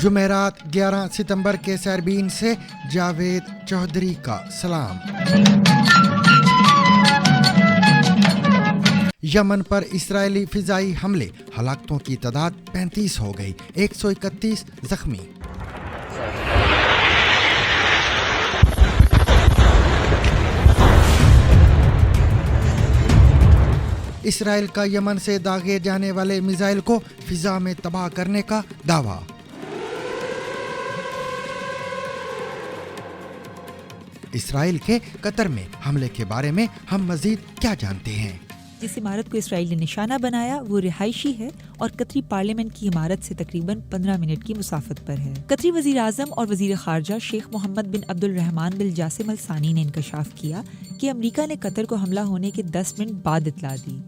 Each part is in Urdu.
جمعرات 11 ستمبر کے سیربین سے جاوید چودھری کا سلام۔ یمن پر اسرائیلی فضائی حملے، ہلاکتوں کی تعداد 35 ہو گئی، 131 زخمی۔ اسرائیل کا یمن سے داغے جانے والے میزائل کو فضا میں تباہ کرنے کا دعویٰ۔ اسرائیل کے قطر میں حملے کے بارے میں ہم مزید کیا جانتے ہیں؟ جس عمارت کو اسرائیل نے نشانہ بنایا وہ رہائشی ہے اور قطری پارلیمنٹ کی عمارت سے تقریباً 15 منٹ کی مسافت پر ہے۔ قطری وزیر اعظم اور وزیر خارجہ شیخ محمد بن عبد الرحمن بن جاسم الثانی نے انکشاف کیا کہ امریکہ نے قطر کو حملہ ہونے کے 10 منٹ بعد اطلاع دی۔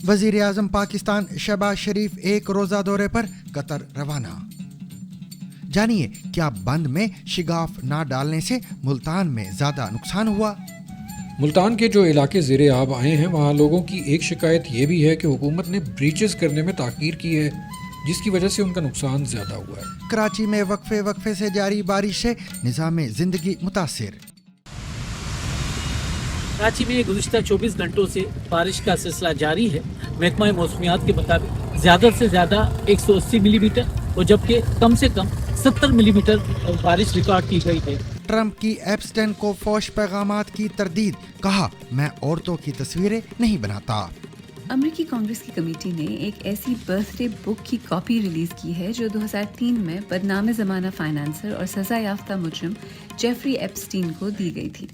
وزیر اعظم پاکستان شہباز شریف ایک روزہ دورے پر قطر روانہ۔ جانیے کیا بند میں شگاف نہ ڈالنے سے ملتان میں زیادہ نقصان ہوا؟ ملتان کے جو علاقے زیر آب آئے ہیں وہاں لوگوں کی ایک شکایت یہ بھی ہے کہ حکومت نے بریچز کرنے میں تاخیر کی ہے، جس کی وجہ سے ان کا نقصان زیادہ ہوا ہے۔ کراچی میں وقفے سے جاری بارش سے نظام زندگی متاثر۔ کراچی میں گزشتہ 24 گھنٹوں سے بارش کا سلسلہ جاری ہے۔ محکمہ موسمیات کے مطابق زیادہ سے زیادہ 180 ملی میٹر اور جبکہ کم سے کم 70 ملی میٹر بارش ریکارڈ کی گئی ہے۔ ٹرمپ کی ایپسٹین کو فوش پیغامات کی تردید، کہا میں عورتوں کی تصویریں نہیں بناتا۔ امریکی کانگریس کی کمیٹی نے ایک ایسی برتھ ڈے بک کی کاپی ریلیز کی ہے جو 2003 میں بدنام زمانہ فائنانسر اور سزا یافتہ مجرم جیفری ایپسٹین کو دی گئی تھی۔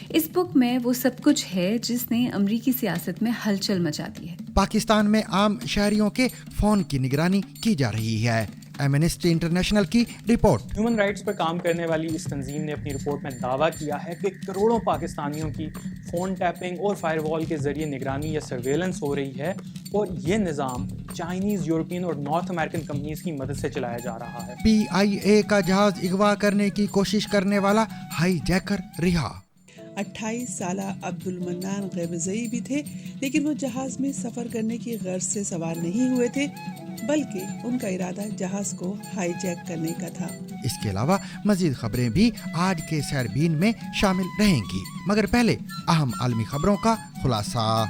اس بک میں وہ سب کچھ ہے جس نے امریکی سیاست میں ہلچل مچا دی ہے۔ پاکستان میں عام شہریوں کے فون کی نگرانی کی جا رہی ہے۔ ایمنسٹی انٹرنیشنل کی رپورٹ۔ ہیومن رائٹس پر کام کرنے والی اس تنظیم نے اپنی رپورٹ میں دعویٰ کیا ہے کہ کروڑوں پاکستانیوں کی فون ٹیپنگ اور فائر وال کے ذریعے نگرانی یا سرویلنس ہو رہی ہے، اور یہ نظام چائنیز، یورپین اور نارتھ امریکن کمپنیز کی مدد سے چلایا جا رہا ہے۔ PIA کا جہاز اغوا کرنے کی کوشش کرنے والا ہائی جیکر رہا۔ 28 سالہ عبد المنان غیبزئی بھی تھے، لیکن وہ جہاز میں سفر کرنے کی غرض سے سوار نہیں ہوئے تھے، بلکہ ان کا ارادہ جہاز کو ہائی جیک کرنے کا تھا۔ اس کے علاوہ مزید خبریں بھی آج کے سیربین میں شامل رہیں گی، مگر پہلے اہم عالمی خبروں کا خلاصہ۔